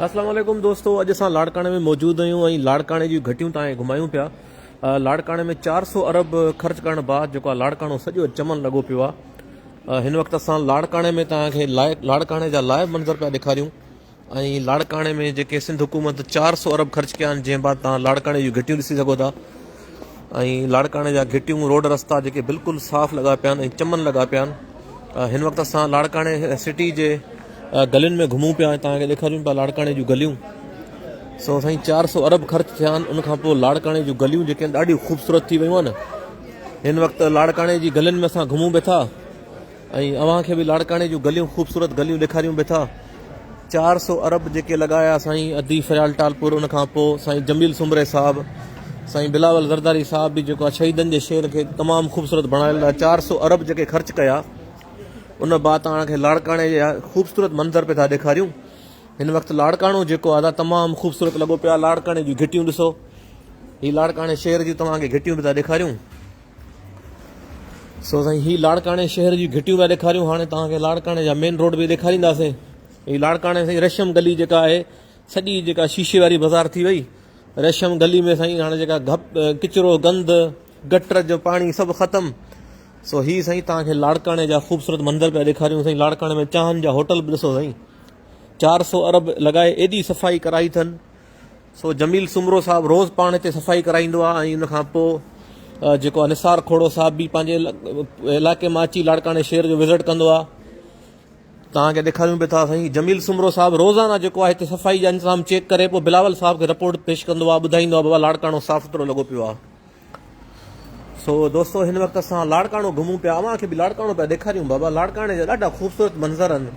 अस्सलाम वालेकुम दोस्तों, अॼु असां लाड़काणे में मौजूद आहियूं ऐं लाड़काणे जी घटियूं तव्हांखे घुमायूं पिया। लाड़काणे में 400 अरब ख़र्च करण बाद जेको आहे लाड़काणो सॼो चमन लॻो पियो आहे। हिन वक़्तु असां लाड़काणे में तव्हांखे लाड़काणे जा लाइव मंज़र पिया ॾेखारियूं ऐं लाड़काणे में जेके सिंध हुकूमत 400 अरब ख़र्च कया आहिनि, जंहिं बाद तव्हां लाड़काणे जूं घिटियूं ॾिसी सघो था। ऐं लाड़काणे जा घिटियूं रोड रस्ता जेके बिल्कुलु साफ़ लॻा पिया आहिनि ऐं चमन लॻा पिया आहिनि। हिन वक़्तु असां लाड़काणे सिटी जे गलियुनि में घुमूं पिया, तव्हांखे ॾेखारियूं पिया लाड़काणे जूं गलियूं। सो साईं 400 अरब ख़र्च थिया आहिनि, उनखां पोइ लाड़काणे जूं गलियूं जेके आहिनि ॾाढियूं ख़ूबसूरत थी वियूं आहिनि। हिन वक़्तु लाड़काणे जी गलियुनि में असां घुमूं वेठा ऐं अव्हांखे बि लाड़काणे जूं गलियूं ख़ूबसूरत गलियूं ॾेखारियूं वेठा। 400 अरब जेके लॻाया साईं अदी फ़याल टालपुर, उनखां पोइ साईं जमील सुमरे साहिबु, साईं बिलावल ज़रदारी साहिबु बि जेको आहे शहीदनि जे शेर खे तमामु ख़ूबसूरत बणायल आहे। 400 अरब जेके ख़र्च कया उन बाद तव्हांखे लाड़काणे जा ख़ूबसूरत मंज़र पिया था ॾेखारियूं। हिन वक़्तु लाड़काणो जेको आहे तमामु ख़ूबसूरत लॻो पियो आहे। लाड़काणे जूं घिटियूं ॾिसो, हीअ लाड़काणे शहर जूं तव्हांखे घिटियूं पिया ॾेखारियूं। सो साईं हीअ लाड़काणे शहर जूं घिटियूं पिया ॾेखारियूं। हाणे तव्हांखे लाड़काणे जा मेन रोड बि ॾेखारींदासीं। हीअ लाड़काणे साईं रेशम गली जेका आहे सॼी जेका शीशे वारी बाज़ार थी वई। रेशम गली में साईं हाणे जेका किचिरो गंद गटर जो पाणी सभु ख़तमु। सो ही साईं तव्हांखे लाड़काणे जा ख़ूबसूरत मंज़र पिया ॾेखारियूं। साईं लाड़काणे में चांहि जा होटल बि ॾिसो साईं, 400 अरब लॻाए एॾी सफ़ाई कराई अथनि। सो जमील सुमरो साहिबु रोज़ु पाण हिते सफ़ाई कराईंदो आहे ऐं उनखां पोइ जेको आहे निसार खोड़ो साहिबु बि पंहिंजे इलाइक़े मां अची लाड़काणे शहर जो विज़िट कंदो आहे। तव्हांखे ॾेखारियूं पिया था साईं जमील सुमरो साहिबु रोज़ाना जेको आहे हिते सफ़ाई जा इंतज़ाम चेक करे पोइ बिलावल साहिब खे रिपोर्ट पेश कंदो आहे, ॿुधाईंदो आहे बाबा लाड़काणो साफ़ सुथिरो लॻो पियो आहे। सो दोस्तों, हिन वक़्तु असां लाड़काणो घुमूं पिया, अव्हांखे बि लाड़काणो पिया ॾेखारियूं। बाबा लाड़काणे जा ॾाढा ख़ूबसूरत मंज़र आहिनि।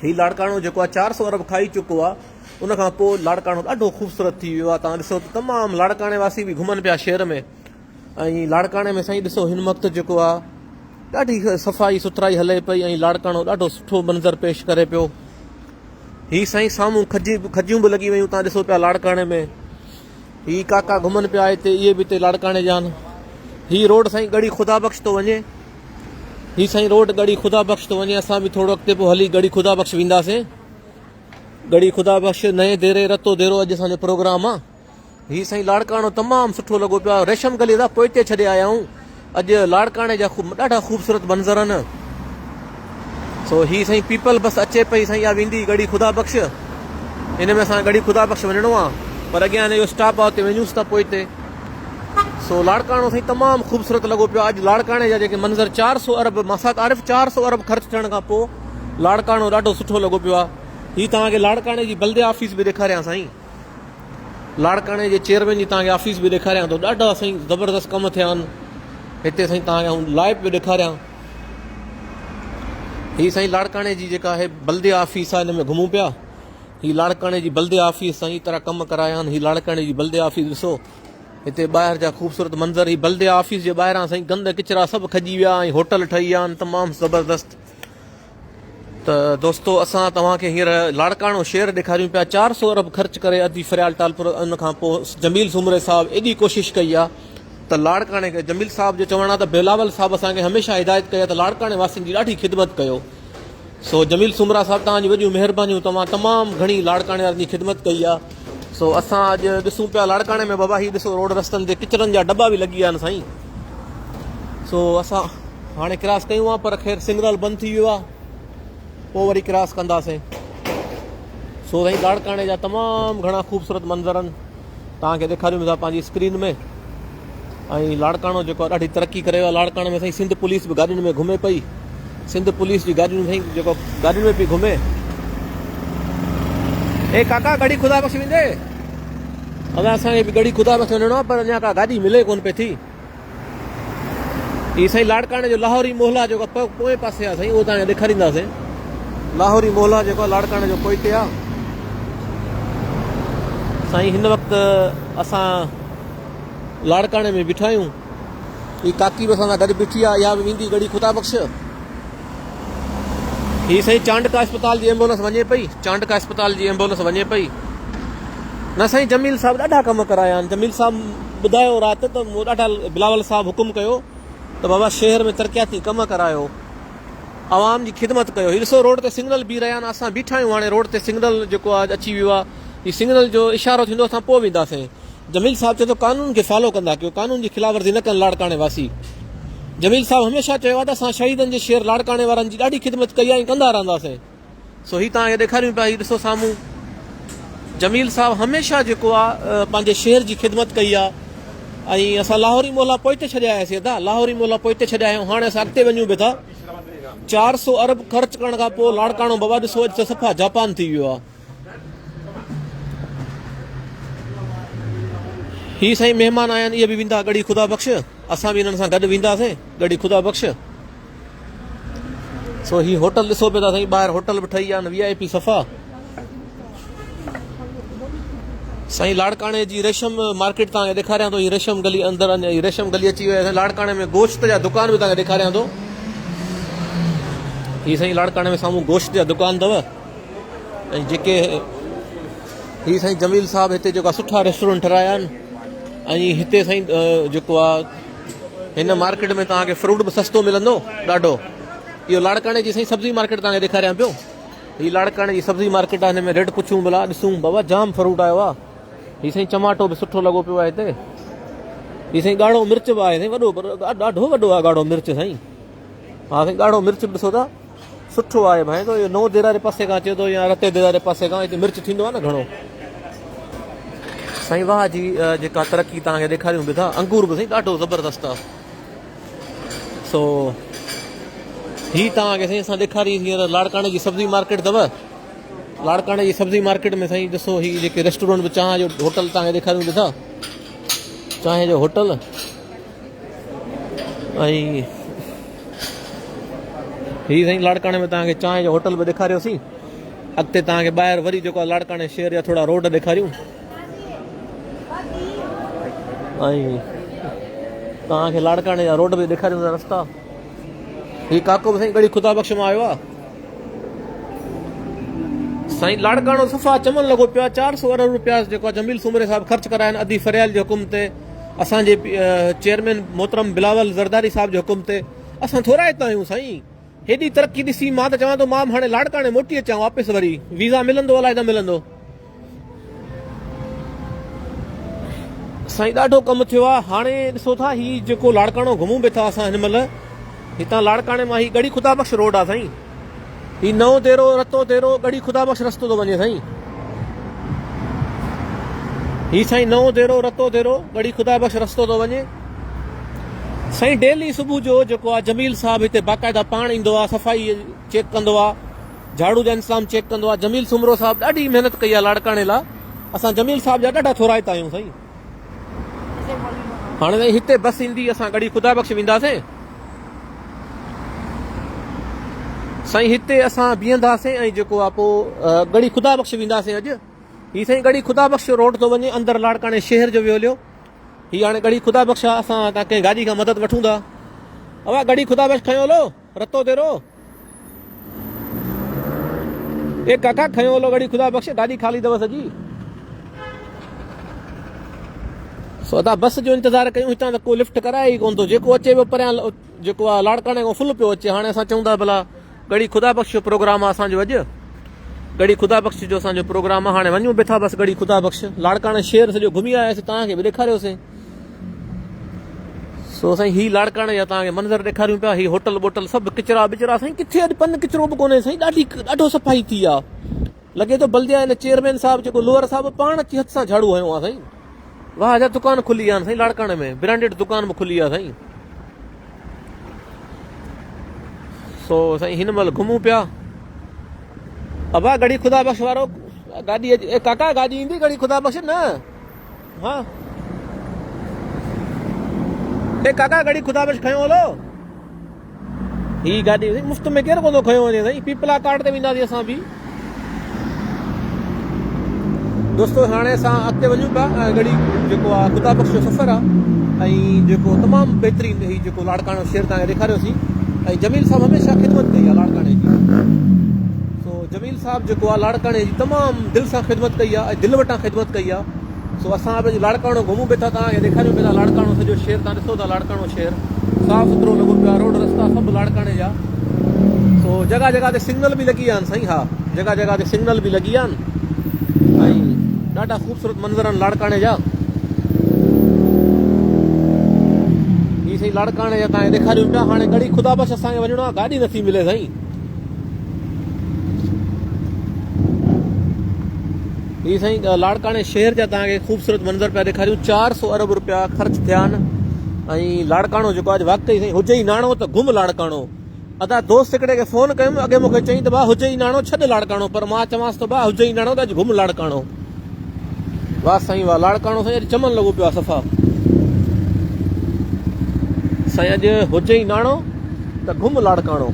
हीउ लाड़काणो जेको आहे 400 अरब खाई चुको आहे, उनखां पोइ लाड़काणो ॾाढो ख़ूबसूरत थी वियो आहे। तव्हां ॾिसो त तमामु लाड़काणे वासी बि घुमनि पिया शहर में। ऐं लाड़काणे में साईं ॾिसो हिन वक़्तु जेको आहे ॾाढी सफ़ाई सुथराई हले पई ऐं लाड़काणो ॾाढो सुठो मंज़र पेश करे पियो। हीअ साईं साम्हूं खजियूं बि लॻी वियूं, तव्हां ॾिसो पिया लाड़काणे में। हीअ काका घुमनि पिया हिते, इहे बि हिते लाड़काणे जा आहिनि। हीअ रोड साईं गड़ी ख़ुदा बख़्श थो वञे। हीअ साईं रोड गड़ी ख़ुदा बख़्श थो वञे। असां बि थोरो अॻिते पोइ हली गड़ी ख़ुदा बख़्श वेंदासीं। गड़ी ख़ुदा बख़्श नए देरे रतो देरो अॼु असांजो प्रोग्राम आहे। हीअ साईं लाड़काणो तमामु सुठो लॻो पियो आहे। रेशम गली था पोइ हिते छॾे आया आहियूं। अॼु लाड़काणे जा ॾाढा ख़ूबसूरत मंज़र आहिनि। सो हीअ साईं पीपल बस अचे पई साईं, इहा वेंदी गड़ी ख़ुदा बख़्श। हिन में असां गड़ी ख़ुदा बख़्श वञिणो आहे, पर अॻियां हिन जो स्टॉप आहे, हुते वञूंसि था पोइ हिते। सो लाड़काणो साईं तमामु ख़ूबसूरत लॻो पियो आहे। अॼु लाड़काणे जा जेके मंज़र 400 अरब मासात आरिफ़ 400 अरब ख़र्च थियण खां पोइ लाड़काणो ॾाढो सुठो लॻो पियो आहे। हीअ तव्हांखे लाड़काणे जी बल्दिया ऑफिस बि ॾेखारियां साईं। लाड़काणे जे चेयरमैन जी तव्हांखे ऑफिस बि ॾेखारियां थो। ॾाढा साईं ज़बरदस्त कम थिया आहिनि हिते साईं। तव्हांखे लाइव बि ॾेखारियां। हीअ साईं लाड़काणे जी जेका आहे बल्दिया ऑफिस आहे, हिन में घुमूं पिया। हीअ लाड़काणे जी बल्दिया ऑफिस साईं तरह कम कराया आहिनि। हीअ लाड़काणे जी बल्दिया ऑफिस ॾिसो, हिते ॿाहिरि जा ख़ूबसूरत मंज़र। ही बल्दिया ऑफिस जे ॿाहिरां साईं गंद किचिरा सभु खजी विया ऐं होटल ठही विया आहिनि तमामु ज़बरदस्त। त दोस्तो, असां तव्हांखे हींअर लाड़काणो शहर ॾेखारियूं पिया। 400 अरब ख़र्च करे अदी फ़याल टालपुर, उनखां पोइ जमील सुमरे साहिबु एॾी कोशिशि कई आहे त लाड़काणे खे जमील साहिब जो चवणु आहे त बिलावल साहिबु असांखे हमेशह हिदायत कई आहे त लाड़काणे वासियुनि जी ॾाढी ख़िदमत कयो। सो जमील सुमरा साहिबु तव्हांजी वॾियूं महिरबानियूं, तव्हां तमामु घणी लाड़काणे वारनि जी ख़िदमत कई आहे। सो असां अॼु ॾिसूं पिया लाड़काणे में बाबा हीअ ॾिसो रोड रस्तनि ते किचरनि जा दॿा बि लॻी विया आहिनि साईं। सो असां हाणे क्रॉस कयूं आहे, पर ख़ैर सिग्नल बंदि थी वियो आहे, पोइ वरी क्रॉस कंदासीं। सो साईं लाड़काणे जा तमामु घणा ख़ूबसूरत मंज़र आहिनि, तव्हांखे ॾेखारियूं था पंहिंजी स्क्रीन में। ऐं लाड़काणो जेको आहे ॾाढी तरक़ी करे वियो आहे। लाड़काणे में साईं सिंध पुलिस बि गाॾियुनि में घुमे पई। सिंध पुलिस जी गाॾियुनि में साईं जेको गाॾियुनि में पई घुमे। ए काका गड़ी ख़ुदा बख़्श वेंदे? अञा असांखे बि गड़ी ख़ुदा बख़्श वञिणो आहे, पर अञा का गाॾी मिले कोन पई थी। हीअ साईं लाड़काणे जो लाहौरी मोहल्ला जेको पोएं पासे आहे साईं, उहो तव्हांखे ॾेखारींदासीं। लाहौरी मोहल्ला जेको आहे लाड़काणे जो पोइते आहे साईं। हिन वक़्तु असां लाड़काणे में बीठा आहियूं। हीअ काकी बि असां सां गॾु बीठी आहे, इहा बि वेंदी गड़ी ख़ुदा बख़्श। हीअ साईं चांडका अस्पताल जी एम्बुलेंस वञे पई, चांडका अस्पताल जी एम्बुलेंस वञे पई। न साईं जमील साहिबु ॾाढा कम कराया आहिनि। जमील साहिबु ॿुधायो राति त मूं ॾाढा बिलावल साहिबु हुकुम कयो त बाबा शहर में तरक़ियाती कम करायो। आवाम जी ख़िदमत कयो। हीउ ॾिसो रोड ते सिग्नल बीह रहिया आहिनि, असां बीठा आहियूं हाणे रोड ते सिग्नल जेको आहे अची वियो आहे। हीउ सिग्नल जो इशारो थींदो असां पोइ वेंदासीं। जमील साहब चए थो कानून खे फॉलो कंदा कयो, कानून जी ख़िलाफ़ वर्ज़ी न कनि लाड़काणे वासी। जमील साहब हमेशह चयो आहे त असां शहीदनि जे शेर लाड़काणे वारनि जी ॾाढी ख़िदमत कई आहे ऐं कंदा रहंदासीं। सो हीउ तव्हांखे ॾेखारियूं पिया। हीउ ॾिसो साम्हूं जमील साहब हमेशह जेको आहे पंहिंजे शेर जी ख़िदमत कई आहे। ऐं असां लाहौरी मोहल्ला पोइते छॾिया आयासीं अदा, लाहौरी मोहल्ला पोइते छॾिया आहियूं। हाणे असां अॻिते वञूं बि था। 400 अरब ख़र्च करण खां पोइ लाड़काणो बाबा ॾिसो अॼु त सफ़ा जापान थी वियो आहे। ही साईं महिमान आया आहिनि, इहे बि वेंदा गड़ी ख़ुदा बख़्श, असां बि हिननि सां गॾु वेंदासीं गड़ी ख़ुदा बख़्श। सो ही होटल ॾिसो पिया था साईं, ॿाहिरि होटल बि ठही आहे VIP सफ़ा। साईं लाड़काणे जी रेशम मार्केट तव्हांखे ॾेखारियां थो। हीअ रेशम गली अंदरि हीअ रेशम गली अची वई आहे। लाड़काणे में गोश्त जा दुकान बि तव्हांखे ॾेखारियां थो। हीअ साईं लाड़काणे में साम्हूं गोश्त जा दुकान अथव। ऐं जेके हीअ साईं जमील साहब हिते जेका सुठा रेस्टोरेंट ठाहिराया आहिनि। ऐं हिते साईं जेको आहे हिन मार्केट में तव्हांखे फ्रूट बि सस्तो मिलंदो ॾाढो। इहो लाड़काणे जी साईं सब्ज़ी मार्केट तव्हांखे ॾेखारियां पियो। हीअ लाड़काणे जी सब्ज़ी मार्केट आहे, हिन में रेट पुछूं भला ॾिसूं बाबा जाम फ्रूट आयो आहे। हीअ साईं टमाटो बि सुठो लॻो पियो आहे हिते। हीअ साईं ॻाढ़ो मिर्च बि आहे साईं, वॾो ॾाढो वॾो आहे ॻाढ़ो मिर्च साईं। हा साईं ॻाढ़ो मिर्च बि ॾिसो था सुठो आहे भाई। तो इहो नओं देरा जे पासे खां अचे थो या रते देरा जे पासे खां, हिते मिर्च थींदो आहे न घणो साईं। वाह जी जेका तरक़ी तव्हांखे ॾेखारियूं बि था। अंगूर बि साईं ॾाढो ज़बरदस्त आहे। सो हीअ तव्हांखे साईं असां ॾेखारी हींअर लाड़काणे जी सब्ज़ी मार्केट अथव। लाड़काणे जी सब्ज़ी मार्केट में साईं ॾिसो हीअ जेके रेस्टोरेंट बि चांहि जो होटल तव्हांखे ॾेखारियूं बि था, चांहि जो होटल। ऐं हीअ साईं लाड़काणे में तव्हांखे चांहि जो होटल बि ॾेखारियोसीं। अॻिते तव्हांखे ॿाहिरि वरी जेको आहे लाड़काणे शहर जा थोरा रोड ॾेखारियूं। ऐं तव्हांखे लाड़काणे जा रोड बि ॾेखारियूं था रस्ता। हीअ काको बि साईं गड़ी ख़ुदा बख़्श मां आयो आहे। साईं लाड़काणो सफ़ा चमन लॻो पियो आहे। 400 अरब रुपया जेको आहे जमील सुमरे साहब ख़र्च कराया आहिनि अदी फरियाल जे हुकुम ते, असांजे चेयरमैन मोहतरम बिलावल ज़रदारी साहब जे हुकुम ते। असां थोरा हितां आहियूं साईं। हेॾी तरक़ी ॾिसी मां त चवां थो मां हाणे लाड़काणे मोटी अचां वापसि। वरी वीज़ा मिलंदो अलाए न मिलंदो साईं। ॾाढो कमु थियो आहे। हाणे ॾिसो था हीअ जेको लाड़काणो घुमूं बि था असां हिन महिल, हितां लाड़काणे मां हीअ गड़ी ख़ुदा बख़्श रोड आहे साईं। हीअ नओं तेरो रतो तेरो गड़ी ख़ुदा बख़्श रस्तो थो वञे साईं। हीअ साईं नओं तेरो रतो तेरो गड़ी ख़ुदा बख़्श रस्तो थो वञे साईं। डेली सुबुह जो जेको आहे जमील साहब हिते बाक़ाइदा पाण ईंदो आहे, सफ़ाई चेक कंदो आहे, झाड़ू जा इंतज़ाम चेक कंदो आहे। जमील सुमरो साहब ॾाढी महिनत कई आहे लाड़काणे लाइ। असां जमील साहब जा ॾाढा थोराइता आहियूं साईं। हाणे साईं हिते बस ईंदी, असां गड़ी ख़ुदा बख़्श वेंदासीं साईं। हिते असां बीहंदासीं ऐं जेको आहे पोइ गड़ी ख़ुदा बख़्श वेंदासीं अॼु। हीअ साईं गड़ी ख़ुदा बख़्श रोड थो वञे अंदरि लाड़काणे शहर जो वियो हलियो। हीअ हाणे गड़ी ख़ुदा बख़्श आहे। असां तव्हांखे गाॾी खां मदद वठूं था। अवा गड़ी ख़ुदा बख़्श खयो हलो रतो तेरो। ए काका खयो हलो गड़ी ख़ुदा बख़्श, गाॾी ख़ाली अथव सॼी। सो अदा बस जो इंतज़ारु कयूं, हितां त को लिफ्ट कराए ई कोन थो। जेको अचे पियो परियां जेको आहे लाड़काणे खां फुल पियो अचे। हाणे असां चऊं था भला गड़ी ख़ुदा बख़्श जो प्रोग्राम आहे असांजो अॼु। गड़ी ख़ुदा बख़्श जो असांजो प्रोग्राम आहे। हाणे वञूं पिया बसि गड़ी ख़ुदा बख़्श। लाड़काणे शहर सॼो घुमी आयासीं, तव्हांखे बि ॾेखारियोसीं। सो साईं हीअ लाड़काणे जा तव्हांखे मंज़र ॾेखारियूं पिया। हीअ होटल बोटल सभु किचिरा बिचिरा साईं, किथे अॼु पन किचिरो बि कोन्हे साईं। ॾाढो सफ़ाई थी आहे। लॻे थो बल्दिया हिन चेयरमैन साहब जेको लोअर साहब पाण अची हथ सां झाड़ू हयो आहे साईं। वाह जा दुकान खुली आहिनि साईं लाड़काणे में, ब्रांडेड दुकान बि खुली आहे साईं। सो साईं हिन महिल घुमूं पिया। अबा गड़ी ख़ुदा बख़्श वारो गाॾी अॼु काका गाॾी ईंदी गड़ी ख़ुदा बख़्श न? हा ए काका गड़ी ख़ुदा बख़्श खयो हलो। ही गाॾी मुफ़्त में केरु कोन थो खयो वञे साईं। पीपला कार्ड ते वेंदासीं असां बि। दोस्तो हाणे असां अॻिते वञूं पिया। गड़ी जेको आहे ख़ुदा बख़्श जो सफ़र आहे ऐं जेको तमामु बहितरीनु हीउ जेको लाड़काणो शहर तव्हांखे ॾेखारियोसीं। ऐं जमील साहब हमेशह ख़िदमत कई आहे लाड़काणे जी। सो जमील साहब जेको आहे लाड़काणे जी तमामु दिलि सां ख़िदमत कई आहे ऐं दिलि वटां ख़िदमत कई आहे। सो असां पंहिंजो लाड़काणो घुमूं पिया था, तव्हांखे ॾेखारियूं पिया था लाड़काणो सॼो शहर। तव्हां ॾिसो था लाड़काणो शहर साफ़ु सुथिरो लॻो पियो आहे, रोड रस्ता सभु लाड़काणे जा। सो पोइ जॻह जॻह ते सिग्नल बि लॻी विया आहिनि साईं। हा, जॻह जॻह ते सिग्नल बि लॻी विया आहिनि ऐं ॾाढा ख़ूबसूरत मंज़र आहिनि लाड़काणे जा। ही साईं लाड़काणे जा तव्हांखे ॾेखारियूं पिया। हाणे गढ़ी ख़ुदा बख़्श असांखे वञिणो आहे, गाॾी नथी मिले साईं। ही साईं लाड़काणे शहर जा तव्हांखे ख़ूबसूरत मंज़र पिया ॾेखारियूं। 400 अरब रुपया ख़र्च थिया आहिनि ऐं लाड़काणो जेको आहे वाक़ई साईं हुजे ई नाणो त घुम लाड़काणो। अदा दोस्त हिकिड़े खे फ़ोन कयुमि, अॻे मूंखे चईं त भाउ हुजे ई नाणो छॾ लाड़काणो, पर मां चवांसि थो भाउ हुजे ई नाणो त अॼु घुम लाड़काणो। वाह साईं वाह, लाड़काणो साईं अॼु चमन लॻो पियो आहे सफ़ा साईं। अॼु हुजे ई नाणो त घुम लाड़काणो।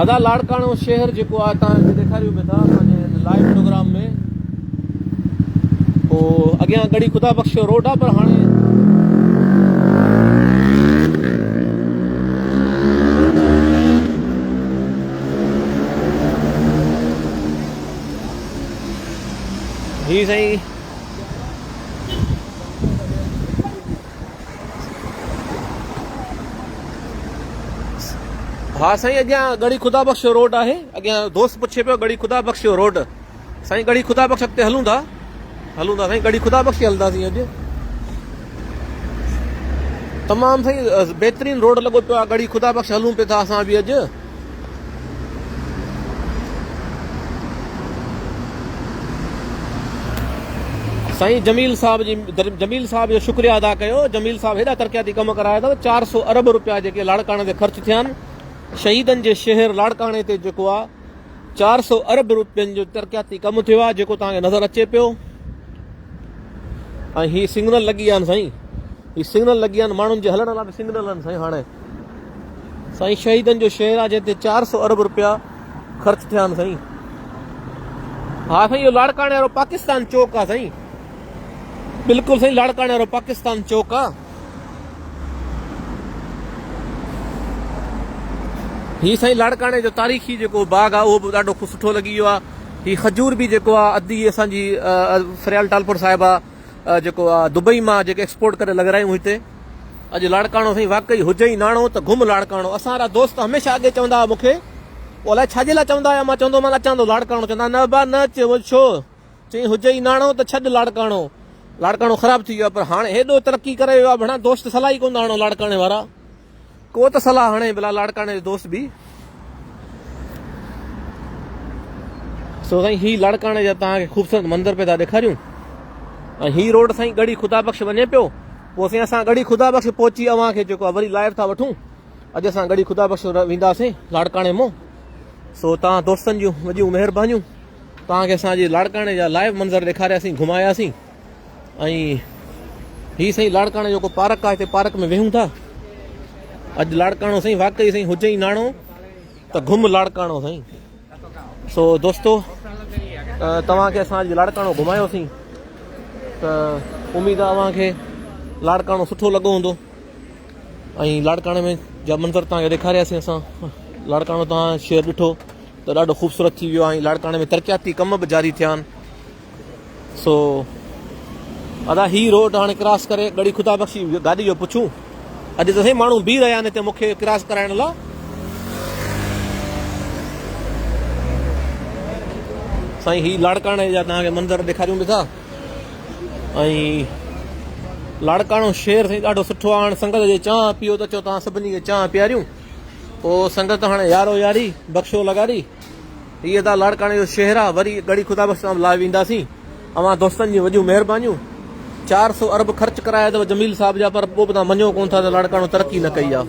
अदा लाड़काणो शहर जेको आहे तव्हांखे ॾेखारियूं पिया था असांजे लाइव प्रोग्राम में। पोइ अॻियां गढ़ी ख़ुदा बख़्श रोड आहे, पर हाणे ही साईं हा साईं अॻियां गढ़ी ख़ुदा बख़्श रोड आहे। अॻियां दोस्त पुछे पियो गढ़ी ख़ुदा बख़्श रोड। साईं गढ़ी ख़ुदा बख़्श अॻिते हलूं था साईं, गढ़ी ख़ुदा बख़्श हलंदासीं अॼु। तमामु साईं बहितरीनु रोड लॻो पियो आहे, गढ़ी ख़ुदा बख़्श हलूं पिया था असां बि अॼु। साईं जमील साहब जो शुक्रिया अदा कयो। जमील साहब हेॾा तरक़ियाती कम कराया अथव। 400 अरब रुपया जेके लाड़काणे ते ख़र्च थिया आहिनि शहीदनि जे शहर लाड़काणे ते जेको आहे 400 अरब रुपयनि जो तरक़ियाती कमु थियो आहे जेको तव्हांखे नज़र अचे पियो। ऐं ही सिग्नल लॻी विया आहिनि साईं, ही सिग्नल लॻी विया आहिनि माण्हुनि जे हलण लाइ बि सिग्नल आहिनि साईं। हाणे साईं शहीदनि जो शहर आहे जंहिं ते 400 अरब रुपया ख़र्च थिया आहिनि साईं। हा साईं, इहो लाड़काणे वारो पाकिस्तान चौक आहे साईं, बिल्कुलु साईं लाड़काणे वारो पाकिस्तान चौक आहे। ही साईं लाड़काणे जो तारीख़ी जेको बाग आहे उहो बि ॾाढो सुठो लॻी वियो आहे। ही खजूर बि जेको आहे अधी असांजी फरियाल टालपुर साहिब आहे जेको आहे दुबई मां जेके एक्सपोर्ट करे लॻारायूं हिते। अॼु लाड़काणो साईं वाक़ई हुजे ई नाणो त घुम लाड़काणो। असां वारा दोस्त हमेशह अॻे चवंदा हुआ मूंखे, अलाए छाजे लाइ चवंदा हुआ, मां चवंदो मां अचां थो लाड़काणो, चवंदा न बा न अचे छो, चई हुजे ई नाणो त छॾ लाड़काणो। लाड़काणो ख़राबु थी वियो आहे, पर हाणे हेॾो तरक़ी करे वियो आहे भणा दोस्त सलाह ई कोन था हणो लाड़काणे वारा, को त सलाह हणे भला लाड़काणे जो दोस्त बि। सो साईं ही लाड़काणे जा तव्हांखे ख़ूबसूरत मंदर पिया था ॾेखारियूं ऐं ही रोड साईं गढ़ी ख़ुदा बख़्श वञे पियो। पोइ साईं असां गढ़ी ख़ुदा बख़्श पहुची अव्हांखे जेको आहे वरी लाइव था वठूं। अॼु असां गढ़ी ख़ुदा बख़्श वेंदासीं लाड़काणे मां। सो तव्हां दोस्तनि जूं वॾियूं महिरबानियूं, तव्हांखे असांजे लाड़काणे जा लाइव मंज़र ॾेखारियासीं, घुमायासीं। ऐं ही साईं लाड़काणे जेको पार्क आहे हिते पार्क में वेहूं था। अॼु लाड़काणो साईं वाक़ई साईं हुजे ई नाणो त घुम लाड़काणो साईं। सो दोस्तो तव्हांखे असां अॼु लाड़काणो घुमायोसीं त उमेद आहे तव्हांखे लाड़काणो सुठो लॻो हूंदो ऐं लाड़काणे में जा मंज़र तव्हांखे ॾेखारियासीं असां। लाड़काणो तव्हां शहर ॾिठो त ॾाढो ख़ूबसूरत थी वियो आहे ऐं लाड़काणे में तरक़ियाती कम बि जारी थिया आहिनि। सो अदा ही रोड हाणे क्रॉस करे गढ़ी ख़ुदा बख़्श गाॾी जो पुछूं। अॼु त साईं माण्हू बीह रहिया आहिनि हिते मूंखे क्रॉस कराइण लाइ। साईं ही लाड़काणे जा तव्हांखे मंज़र ॾेखारियूं बि था ऐं लाड़काणो शहर साईं ॾाढो सुठो आहे। हाणे संगत जे चांहि पीओ त चओ तव्हां सभिनी खे चांहि पीआरियूं, पोइ संगत हाणे यारो यारी बख़्शो लॻारी। हीअ त लाड़काणे जो शहर आहे। वरी गढ़ी ख़ुदा बख़्श तां लाइ वेंदासीं। अवां दोस्तनि जूं वॾियूं महिरबानियूं। 400 अरब ख़र्च कराया अथव जमील साहब जा, पर पोइ बि तव्हां मञो कोन था त लाड़काणो तरक़ी न कई आहे।